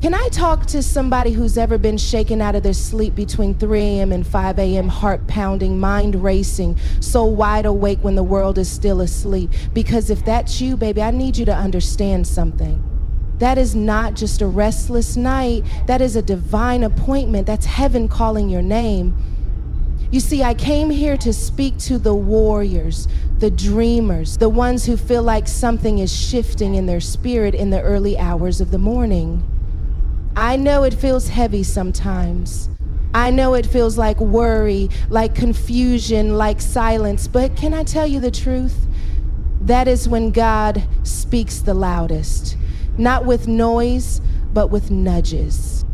Can I talk to somebody who's ever been shaken out of their sleep between 3 a.m. and 5 a.m., heart pounding, mind racing, so wide awake when the world is still asleep? Because if that's you, baby, I need you to understand something. That is not just a restless night. That is a divine appointment. That's heaven calling your name. You see, I came here to speak to the warriors, the dreamers, the ones who feel like something is shifting in their spirit in the early hours of the morning. I know it feels heavy sometimes. I know it feels like worry, like confusion, like silence. But can I tell you the truth? That is when God speaks the loudest. Not with noise, but with nudges.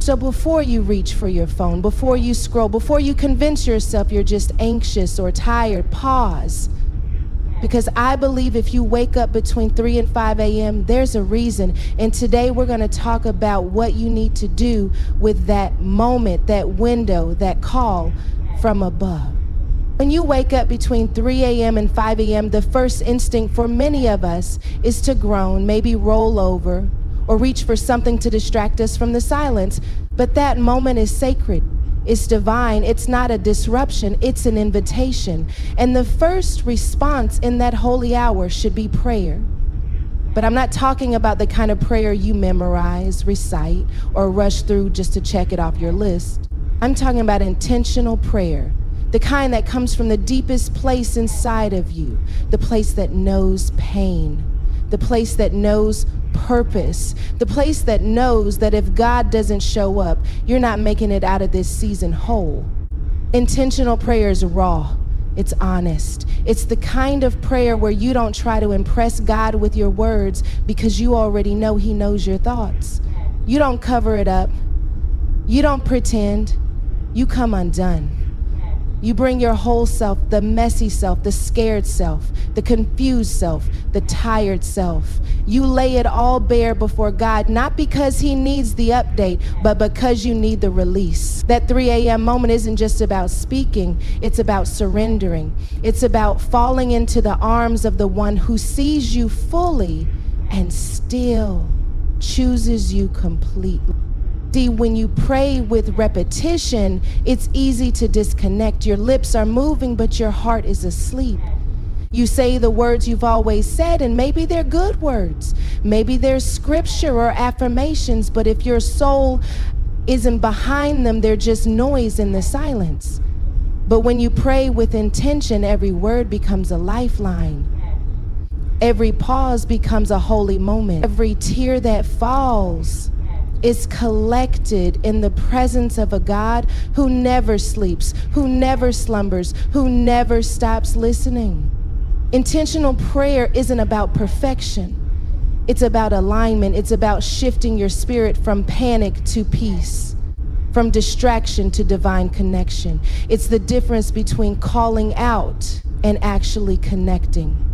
So before you reach for your phone, before you scroll, before you convince yourself you're just anxious or tired, pause. Because I believe if you wake up between 3 and 5 a.m., there's a reason. And today we're going to talk about what you need to do with that moment, that window, that call from above. When you wake up between 3 a.m. and 5 a.m., the first instinct for many of us is to groan, maybe roll over, or reach for something to distract us from the silence. But that moment is sacred. It's divine. It's not a disruption. It's an invitation. And the first response in that holy hour should be prayer. But I'm not talking about the kind of prayer you memorize, recite, or rush through just to check it off your list. I'm talking about intentional prayer, the kind that comes from the deepest place inside of you, the place that knows pain, the place that knows purpose, the place that knows that if God doesn't show up, you're not making it out of this season whole. Intentional prayer is raw. It's honest. It's the kind of prayer where you don't try to impress God with your words because you already know He knows your thoughts. You don't cover it up. You don't pretend. You come undone. You bring your whole self, the messy self, the scared self, the confused self, the tired self. You lay it all bare before God, not because He needs the update, but because you need the release. That 3 a.m. moment isn't just about speaking, it's about surrendering. It's about falling into the arms of the one who sees you fully and still chooses you completely. See, when you pray with repetition, it's easy to disconnect. Your lips are moving, but your heart is asleep. You say the words you've always said, and maybe they're good words. Maybe they're scripture or affirmations, but if your soul isn't behind them, they're just noise in the silence. But when you pray with intention, every word becomes a lifeline. Every pause becomes a holy moment. Every tear that falls is collected in the presence of a God who never sleeps, who never slumbers, who never stops listening. Intentional prayer isn't about perfection. It's about alignment. It's about shifting your spirit from panic to peace, from distraction to divine connection. It's the difference between calling out and actually connecting.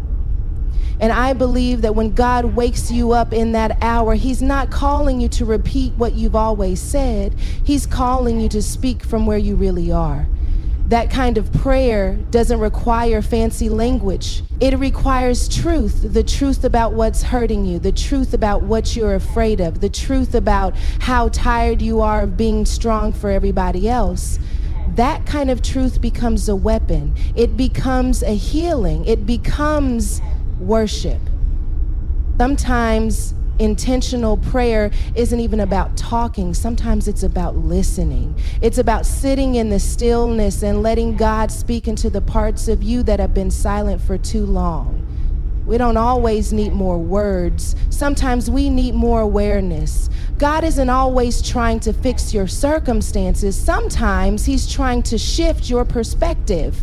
And I believe that when God wakes you up in that hour, He's not calling you to repeat what you've always said. He's calling you to speak from where you really are. That kind of prayer doesn't require fancy language. It requires truth, the truth about what's hurting you, the truth about what you're afraid of, the truth about how tired you are of being strong for everybody else. That kind of truth becomes a weapon. It becomes a healing. It becomes worship. Sometimes intentional prayer isn't even about talking. Sometimes it's about listening. It's about sitting in the stillness and letting God speak into the parts of you that have been silent for too long. We don't always need more words. Sometimes we need more awareness. God isn't always trying to fix your circumstances. Sometimes He's trying to shift your perspective.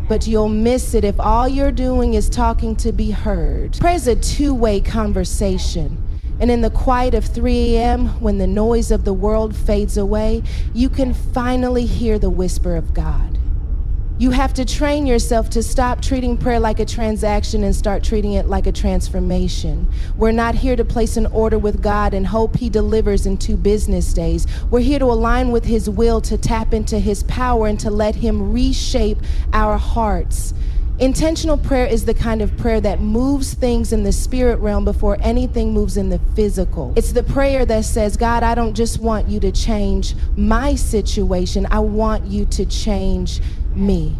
But you'll miss it if all you're doing is talking to be heard. Prayer's a two-way conversation. And in the quiet of 3 a.m., when the noise of the world fades away, you can finally hear the whisper of God. You have to train yourself to stop treating prayer like a transaction and start treating it like a transformation. We're not here to place an order with God and hope He delivers in 2 business days. We're here to align with His will, to tap into His power, and to let Him reshape our hearts. Intentional prayer is the kind of prayer that moves things in the spirit realm before anything moves in the physical. It's the prayer that says, God, I don't just want you to change my situation. I want you to change me.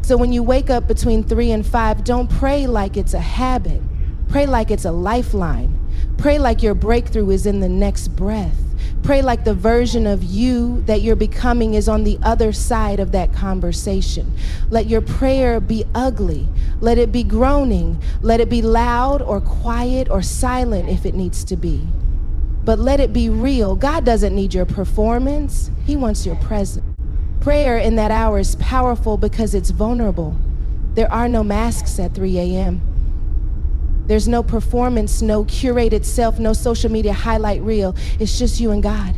So when you wake up between 3 and 5, don't pray like it's a habit. Pray like it's a lifeline. Pray like your breakthrough is in the next breath. Pray like the version of you that you're becoming is on the other side of that conversation. Let your prayer be ugly. Let it be groaning. Let it be loud or quiet or silent if it needs to be. But let it be real. God doesn't need your performance. He wants your presence. Prayer in that hour is powerful because it's vulnerable. There are no masks at 3 a.m. There's no performance, no curated self, no social media highlight reel. It's just you and God.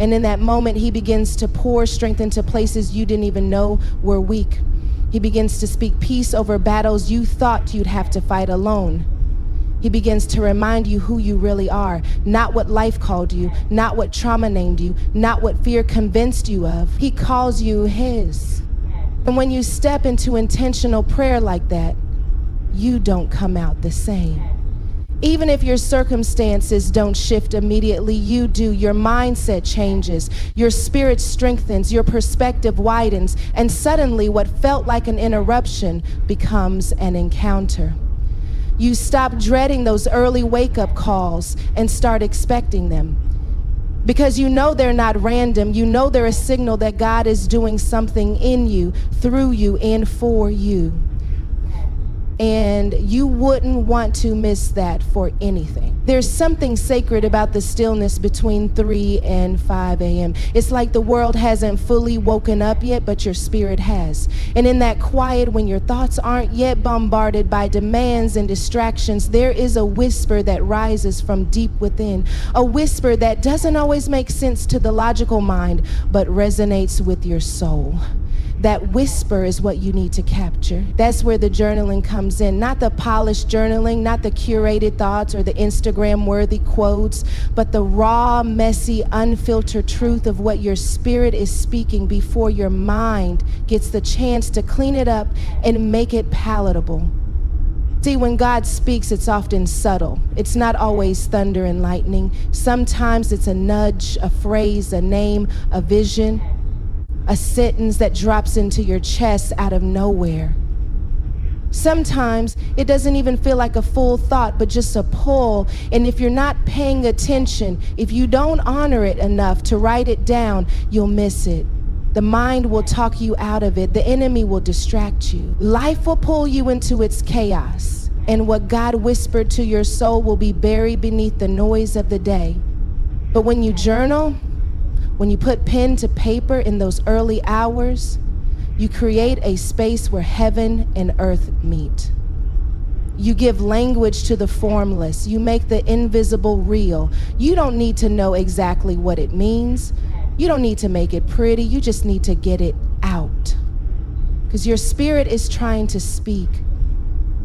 And in that moment, he begins to pour strength into places you didn't even know were weak. He begins to speak peace over battles you thought you'd have to fight alone. He begins to remind you who you really are, not what life called you, not what trauma named you, not what fear convinced you of. He calls you his. And when you step into intentional prayer like that, you don't come out the same. Even if your circumstances don't shift immediately, you do. Your mindset changes, your spirit strengthens, your perspective widens, and suddenly what felt like an interruption becomes an encounter. You stop dreading those early wake-up calls and start expecting them. Because you know they're not random. You know they're a signal that God is doing something in you, through you, and for you. And you wouldn't want to miss that for anything. There's something sacred about the stillness between 3 and 5 a.m. It's like the world hasn't fully woken up yet, but your spirit has. And in that quiet, when your thoughts aren't yet bombarded by demands and distractions, there is a whisper that rises from deep within. A whisper that doesn't always make sense to the logical mind, but resonates with your soul. That whisper is what you need to capture. That's where the journaling comes in. Not the polished journaling, not the curated thoughts or the Instagram-worthy quotes, but the raw, messy, unfiltered truth of what your spirit is speaking before your mind gets the chance to clean it up and make it palatable. See, when God speaks, it's often subtle. It's not always thunder and lightning. Sometimes it's a nudge, a phrase, a name, a vision, a sentence that drops into your chest out of nowhere. Sometimes it doesn't even feel like a full thought, but just a pull. And if you're not paying attention, if you don't honor it enough to write it down, you'll miss it. The mind will talk you out of it. The enemy will distract you. Life will pull you into its chaos. And what God whispered to your soul will be buried beneath the noise of the day. But when you journal, when you put pen to paper in those early hours, you create a space where heaven and earth meet. You give language to the formless. You make the invisible real. You don't need to know exactly what it means. You don't need to make it pretty. You just need to get it out. Because your spirit is trying to speak.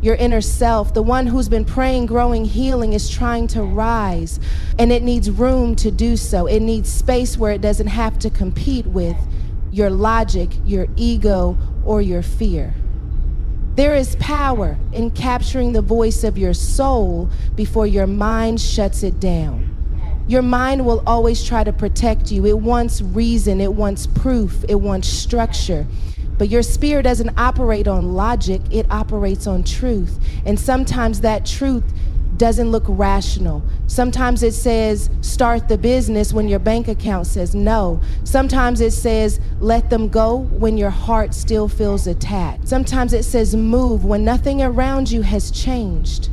Your inner self, the one who's been praying, growing, healing, is trying to rise. And it needs room to do so. It needs space where it doesn't have to compete with your logic, your ego, or your fear. There is power in capturing the voice of your soul before your mind shuts it down. Your mind will always try to protect you. It wants reason, it wants proof, it wants structure. But your spirit doesn't operate on logic, it operates on truth. And sometimes that truth doesn't look rational. Sometimes it says, start the business when your bank account says no. Sometimes it says, let them go when your heart still feels attacked. Sometimes it says, move when nothing around you has changed.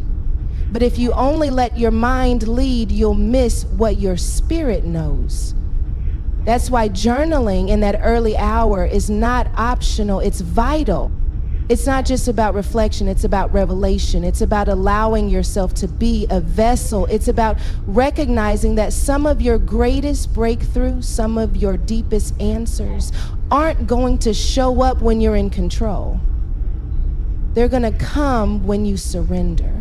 But if you only let your mind lead, you'll miss what your spirit knows. That's why journaling in that early hour is not optional, it's vital. It's not just about reflection, it's about revelation. It's about allowing yourself to be a vessel. It's about recognizing that some of your greatest breakthroughs, some of your deepest answers aren't going to show up when you're in control. They're gonna come when you surrender.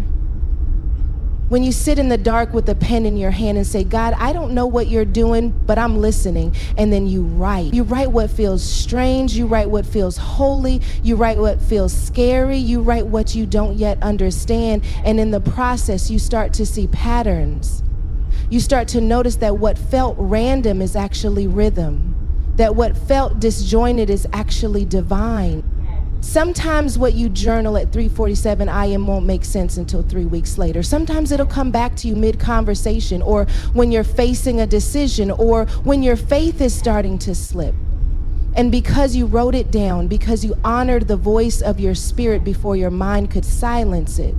When you sit in the dark with a pen in your hand and say, God, I don't know what you're doing, but I'm listening. And then you write. You write what feels strange. You write what feels holy. You write what feels scary. You write what you don't yet understand. And in the process, you start to see patterns. You start to notice that what felt random is actually rhythm. That what felt disjointed is actually divine. Sometimes what you journal at 3:47 a.m. won't make sense until 3 weeks later. Sometimes it'll come back to you mid-conversation, or when you're facing a decision, or when your faith is starting to slip. And because you wrote it down, because you honored the voice of your spirit before your mind could silence it,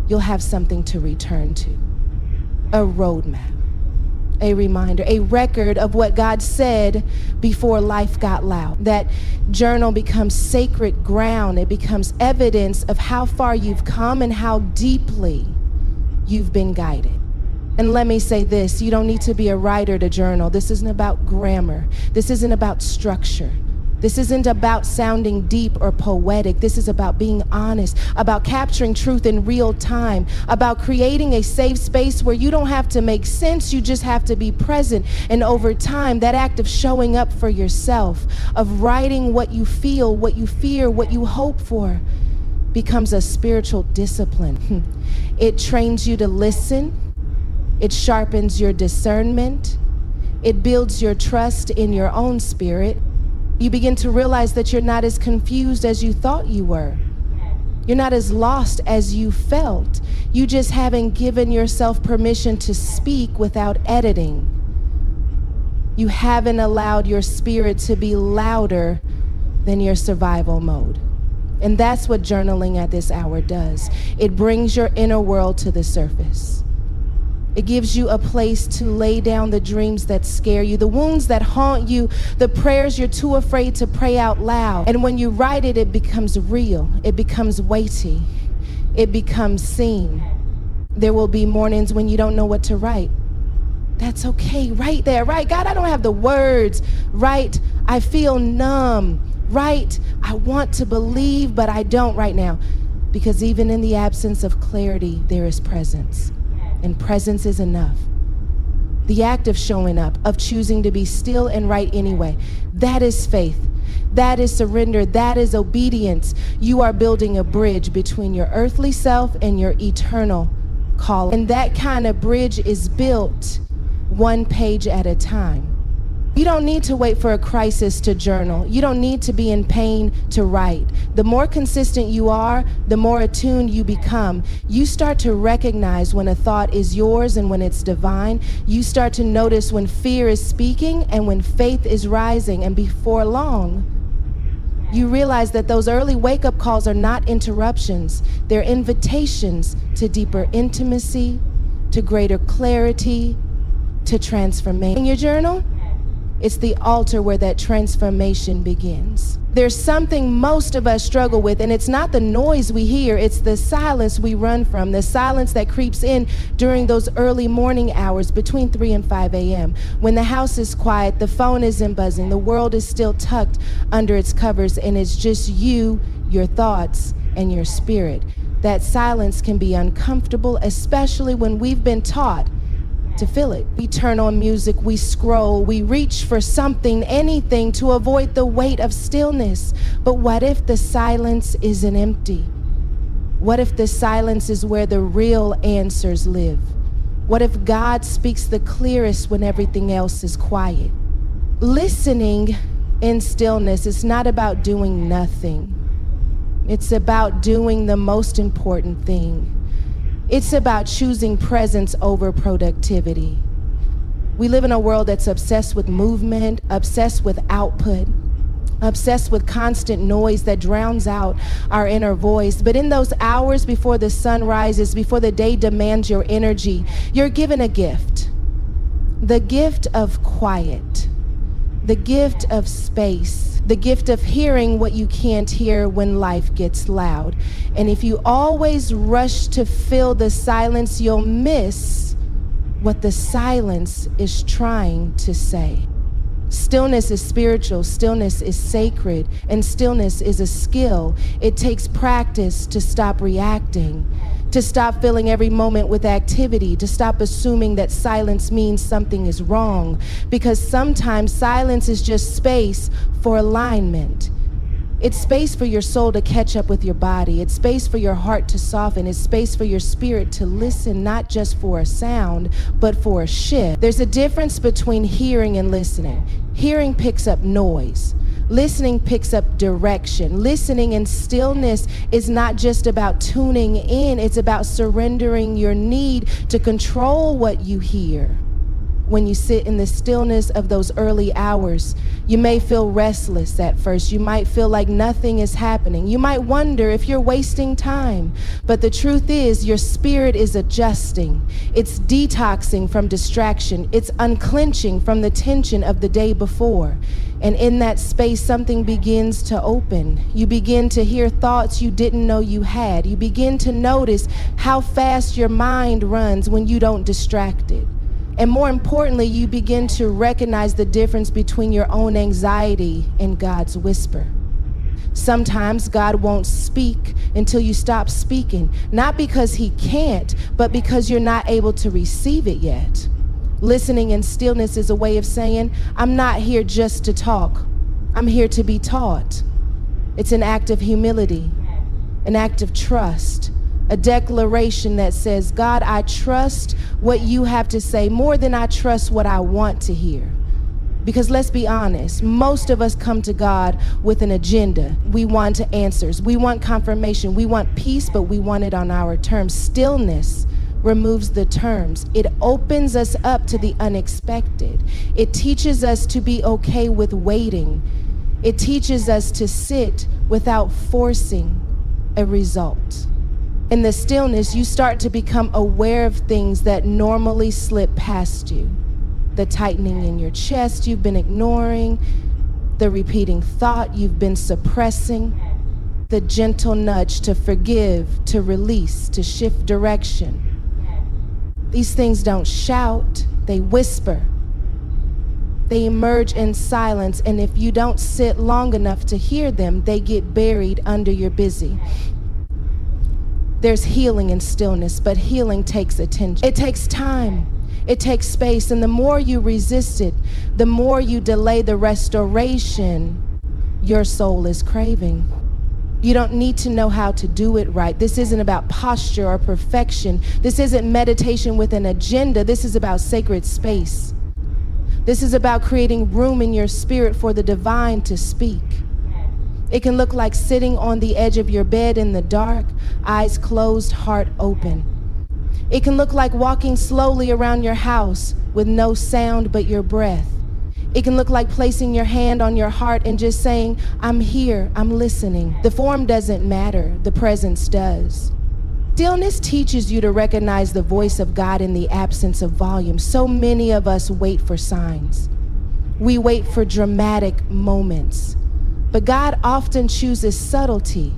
you'll have something to return to. A roadmap. A reminder, a record of what God said before life got loud. That journal becomes sacred ground. It becomes evidence of how far you've come and how deeply you've been guided. And let me say this, you don't need to be a writer to journal. This isn't about grammar. This isn't about structure. This isn't about sounding deep or poetic. This is about being honest, about capturing truth in real time, about creating a safe space where you don't have to make sense, you just have to be present. And over time, that act of showing up for yourself, of writing what you feel, what you fear, what you hope for, becomes a spiritual discipline. It trains you to listen. It sharpens your discernment. It builds your trust in your own spirit. You begin to realize that you're not as confused as you thought you were. You're not as lost as you felt. You just haven't given yourself permission to speak without editing. You haven't allowed your spirit to be louder than your survival mode. And that's what journaling at this hour does. It brings your inner world to the surface. It gives you a place to lay down the dreams that scare you, the wounds that haunt you, the prayers you're too afraid to pray out loud. And when you write it, it becomes real. It becomes weighty. It becomes seen. There will be mornings when you don't know what to write. That's okay. Right there. Right, God, I don't have the words. Right, I feel numb. Right, I want to believe, but I don't right now. Because even in the absence of clarity, there is presence. And presence is enough. The act of showing up, of choosing to be still and right anyway, that is faith. That is surrender. That is obedience. You are building a bridge between your earthly self and your eternal call. And that kind of bridge is built one page at a time. You don't need to wait for a crisis to journal. You don't need to be in pain to write. The more consistent you are, the more attuned you become. You start to recognize when a thought is yours and when it's divine. You start to notice when fear is speaking and when faith is rising. And before long, you realize that those early wake-up calls are not interruptions. They're invitations to deeper intimacy, to greater clarity, to transformation. In your journal, it's the altar where that transformation begins. There's something most of us struggle with, and it's not the noise we hear, it's the silence we run from, the silence that creeps in during those early morning hours between 3 and 5 a.m. When the house is quiet, the phone isn't buzzing, the world is still tucked under its covers, and it's just you, your thoughts, and your spirit. That silence can be uncomfortable, especially when we've been taught to feel it. We turn on music, we scroll, we reach for something, anything to avoid the weight of stillness. But what if the silence isn't empty? What if the silence is where the real answers live? What if God speaks the clearest when everything else is quiet? Listening in stillness is not about doing nothing. It's about doing the most important thing. It's about choosing presence over productivity. We live in a world that's obsessed with movement, obsessed with output, obsessed with constant noise that drowns out our inner voice. But in those hours before the sun rises, before the day demands your energy, you're given a gift. The gift of quiet, the gift of space, the gift of hearing what you can't hear when life gets loud. And if you always rush to fill the silence, you'll miss what the silence is trying to say. Stillness is spiritual, stillness is sacred, and stillness is a skill. It takes practice to stop reacting, to stop filling every moment with activity, to stop assuming that silence means something is wrong, because sometimes silence is just space for alignment. It's space for your soul to catch up with your body. It's space for your heart to soften. It's space for your spirit to listen, not just for a sound, but for a shift. There's a difference between hearing and listening. Hearing picks up noise. Listening picks up direction. Listening in stillness is not just about tuning in, it's about surrendering your need to control what you hear. When you sit in the stillness of those early hours, you may feel restless at first. You might feel like nothing is happening. You might wonder if you're wasting time. But the truth is, your spirit is adjusting. It's detoxing from distraction. It's unclenching from the tension of the day before. And in that space, something begins to open. You begin to hear thoughts you didn't know you had. You begin to notice how fast your mind runs when you don't distract it. And more importantly, you begin to recognize the difference between your own anxiety and God's whisper. Sometimes God won't speak until you stop speaking, not because he can't, but because you're not able to receive it yet. Listening in stillness is a way of saying, I'm not here just to talk. I'm here to be taught. It's an act of humility, an act of trust. A declaration that says, God, I trust what you have to say more than I trust what I want to hear. Because let's be honest, most of us come to God with an agenda. We want answers. We want confirmation. We want peace, but we want it on our terms. Stillness removes the terms. It opens us up to the unexpected. It teaches us to be okay with waiting. It teaches us to sit without forcing a result. In the stillness, you start to become aware of things that normally slip past you. The tightening in your chest you've been ignoring, the repeating thought you've been suppressing, the gentle nudge to forgive, to release, to shift direction. These things don't shout, they whisper. They emerge in silence, and if you don't sit long enough to hear them, they get buried under your busy. There's healing in stillness, but healing takes attention. It takes time. It takes space. And the more you resist it, the more you delay the restoration your soul is craving. You don't need to know how to do it right. This isn't about posture or perfection. This isn't meditation with an agenda. This is about sacred space. This is about creating room in your spirit for the divine to speak. It can look like sitting on the edge of your bed in the dark, eyes closed, heart open. It can look like walking slowly around your house with no sound but your breath. It can look like placing your hand on your heart and just saying, I'm here, I'm listening. The form doesn't matter, the presence does. Stillness teaches you to recognize the voice of God in the absence of volume. So many of us wait for signs. We wait for dramatic moments. But God often chooses subtlety,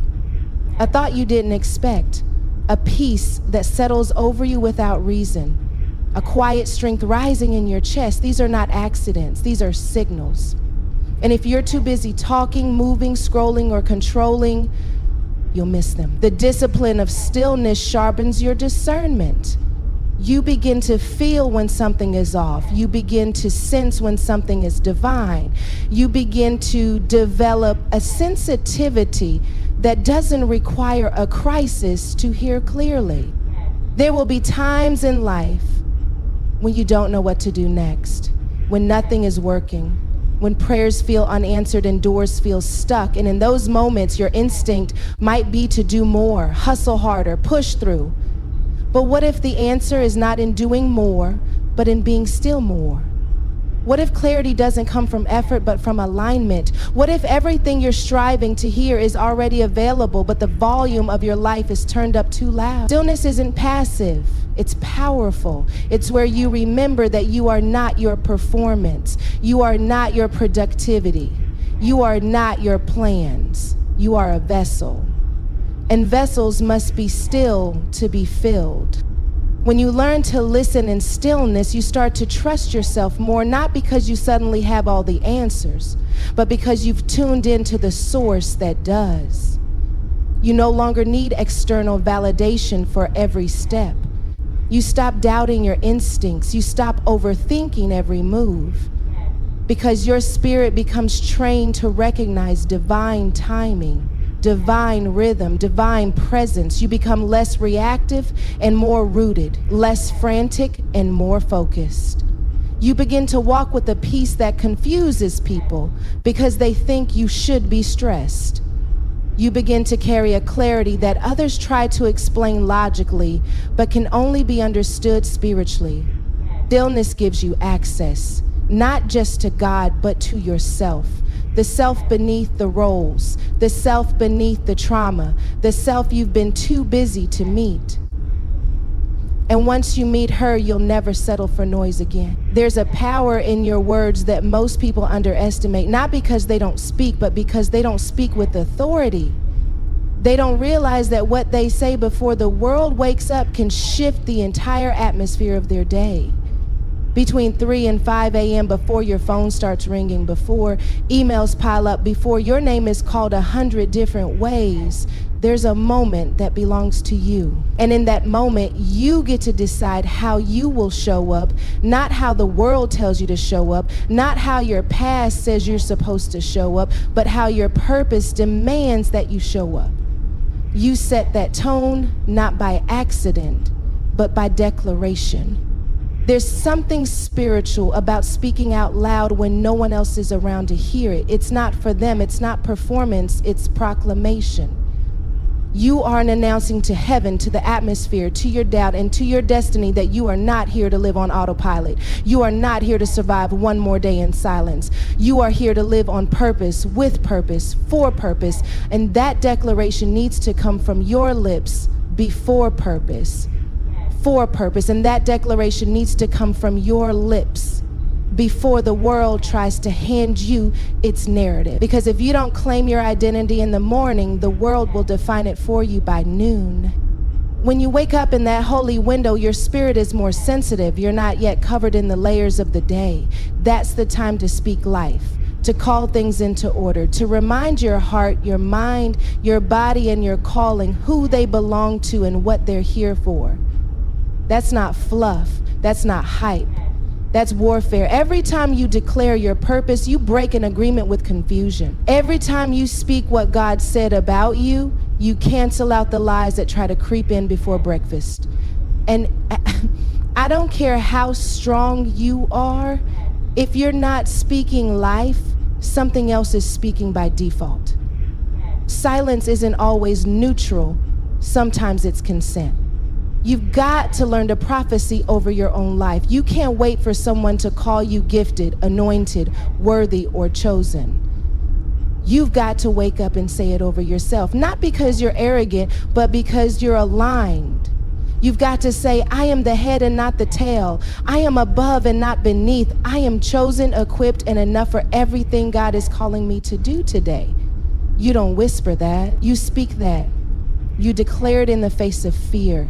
a thought you didn't expect, a peace that settles over you without reason, a quiet strength rising in your chest. These are not accidents, these are signals. And if you're too busy talking, moving, scrolling, or controlling, you'll miss them. The discipline of stillness sharpens your discernment. You begin to feel when something is off. You begin to sense when something is divine. You begin to develop a sensitivity that doesn't require a crisis to hear clearly. There will be times in life when you don't know what to do next, when nothing is working, when prayers feel unanswered and doors feel stuck. And in those moments, your instinct might be to do more, hustle harder, push through. But what if the answer is not in doing more, but in being still more? What if clarity doesn't come from effort, but from alignment? What if everything you're striving to hear is already available, but the volume of your life is turned up too loud? Stillness isn't passive, it's powerful. It's where you remember that you are not your performance. You are not your productivity. You are not your plans. You are a vessel. And vessels must be still to be filled. When you learn to listen in stillness, you start to trust yourself more, not because you suddenly have all the answers, but because you've tuned into the source that does. You no longer need external validation for every step. You stop doubting your instincts. You stop overthinking every move, because your spirit becomes trained to recognize divine timing, divine rhythm, divine presence. You become less reactive and more rooted, less frantic and more focused. You begin to walk with a peace that confuses people because they think you should be stressed. You begin to carry a clarity that others try to explain logically, but can only be understood spiritually. Stillness gives you access, not just to God, but to yourself. The self beneath the roles, the self beneath the trauma, the self you've been too busy to meet. And once you meet her, you'll never settle for noise again. There's a power in your words that most people underestimate, not because they don't speak, but because they don't speak with authority. They don't realize that what they say before the world wakes up can shift the entire atmosphere of their day. Between 3 and 5 a.m., before your phone starts ringing, before emails pile up, before your name is called 100 different ways, there's a moment that belongs to you. And in that moment, you get to decide how you will show up, not how the world tells you to show up, not how your past says you're supposed to show up, but how your purpose demands that you show up. You set that tone, not by accident, but by declaration. There's something spiritual about speaking out loud when no one else is around to hear it. It's not for them, it's not performance, it's proclamation. You are announcing to heaven, to the atmosphere, to your doubt, and to your destiny that you are not here to live on autopilot. You are not here to survive one more day in silence. You are here to live on purpose, with purpose, for purpose. And that declaration needs to come from your lips before purpose, for purpose. And that declaration needs to come from your lips before the world tries to hand you its narrative. Because if you don't claim your identity in the morning, the world will define it for you by noon. When you wake up in that holy window, your spirit is more sensitive. You're not yet covered in the layers of the day. That's the time to speak life, to call things into order, to remind your heart, your mind, your body, and your calling who they belong to and what they're here for. That's not fluff. That's not hype. That's warfare. Every time you declare your purpose, you break an agreement with confusion. Every time you speak what God said about you, you cancel out the lies that try to creep in before breakfast. And I don't care how strong you are, if you're not speaking life, something else is speaking by default. Silence isn't always neutral. Sometimes it's consent. You've got to learn to prophecy over your own life. You can't wait for someone to call you gifted, anointed, worthy, or chosen. You've got to wake up and say it over yourself, not because you're arrogant, but because you're aligned. You've got to say, I am the head and not the tail. I am above and not beneath. I am chosen, equipped, and enough for everything God is calling me to do today. You don't whisper that. You speak that. You declare it in the face of fear,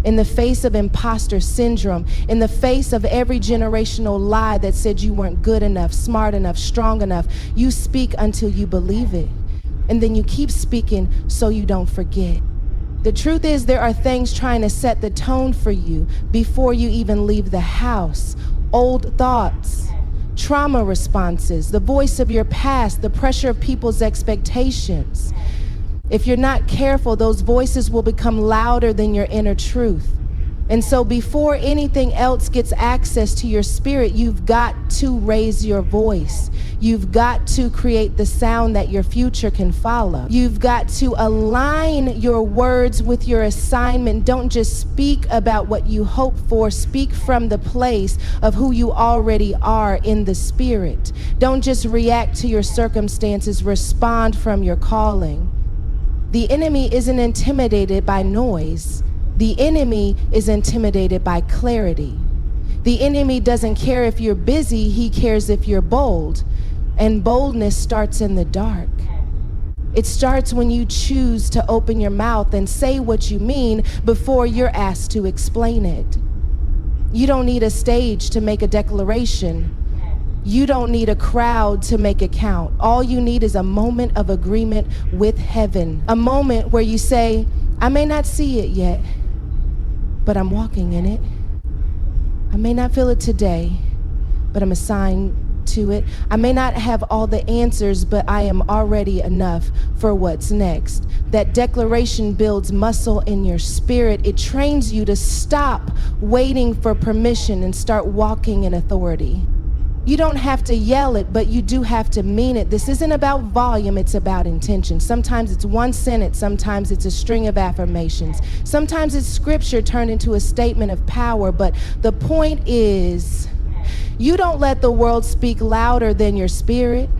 in the face of imposter syndrome, in the face of every generational lie that said you weren't good enough, smart enough, strong enough. You speak until you believe it. And then you keep speaking so you don't forget. The truth is, there are things trying to set the tone for you before you even leave the house. Old thoughts, trauma responses, the voice of your past, the pressure of people's expectations. If you're not careful, those voices will become louder than your inner truth. And so before anything else gets access to your spirit, you've got to raise your voice. You've got to create the sound that your future can follow. You've got to align your words with your assignment. Don't just speak about what you hope for. Speak from the place of who you already are in the spirit. Don't just react to your circumstances. Respond from your calling. The enemy isn't intimidated by noise. The enemy is intimidated by clarity. The enemy doesn't care if you're busy, he cares if you're bold. And boldness starts in the dark. It starts when you choose to open your mouth and say what you mean before you're asked to explain it. You don't need a stage to make a declaration. You don't need a crowd to make it count. All you need is a moment of agreement with heaven. A moment where you say, I may not see it yet, but I'm walking in it. I may not feel it today, but I'm assigned to it. I may not have all the answers, but I am already enough for what's next. That declaration builds muscle in your spirit. It trains you to stop waiting for permission and start walking in authority. You don't have to yell it, but you do have to mean it. This isn't about volume, it's about intention. Sometimes it's one sentence, sometimes it's a string of affirmations. Sometimes it's scripture turned into a statement of power, but the point is, you don't let the world speak louder than your spirit.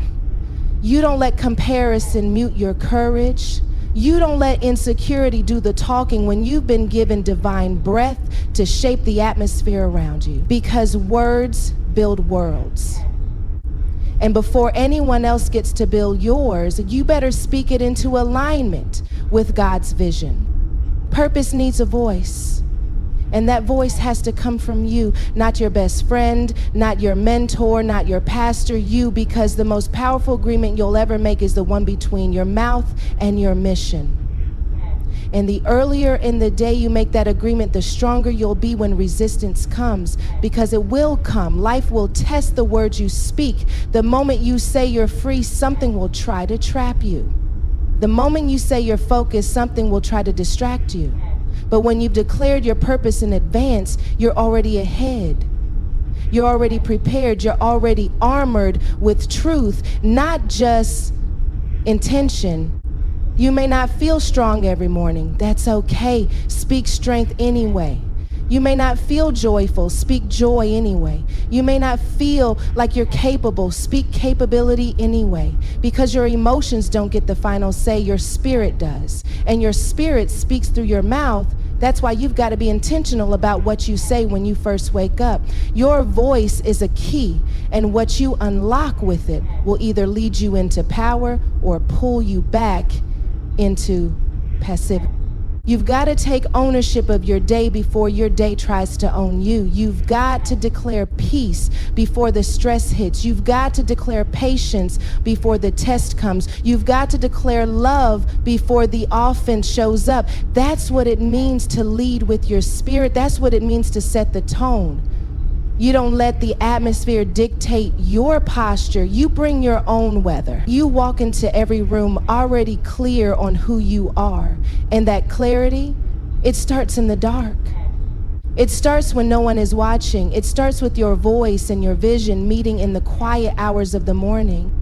You don't let comparison mute your courage. You don't let insecurity do the talking when you've been given divine breath to shape the atmosphere around you. Because words build worlds. And before anyone else gets to build yours, you better speak it into alignment with God's vision. Purpose needs a voice. And that voice has to come from you, not your best friend, not your mentor, not your pastor, you, because the most powerful agreement you'll ever make is the one between your mouth and your mission. And the earlier in the day you make that agreement, the stronger you'll be when resistance comes, because it will come. Life will test the words you speak. The moment you say you're free, something will try to trap you. The moment you say you're focused, something will try to distract you. But when you've declared your purpose in advance, you're already ahead. You're already prepared. You're already armored with truth, not just intention. You may not feel strong every morning. That's okay. Speak strength anyway. You may not feel joyful. Speak joy anyway. You may not feel like you're capable. Speak capability anyway. Because your emotions don't get the final say, your spirit does. And your spirit speaks through your mouth. That's why you've got to be intentional about what you say when you first wake up. Your voice is a key, and what you unlock with it will either lead you into power or pull you back into passivity. You've got to take ownership of your day before your day tries to own you. You've got to declare peace before the stress hits. You've got to declare patience before the test comes. You've got to declare love before the offense shows up. That's what it means to lead with your spirit. That's what it means to set the tone. You don't let the atmosphere dictate your posture. You bring your own weather. You walk into every room already clear on who you are. And that clarity, it starts in the dark. It starts when no one is watching. It starts with your voice and your vision meeting in the quiet hours of the morning.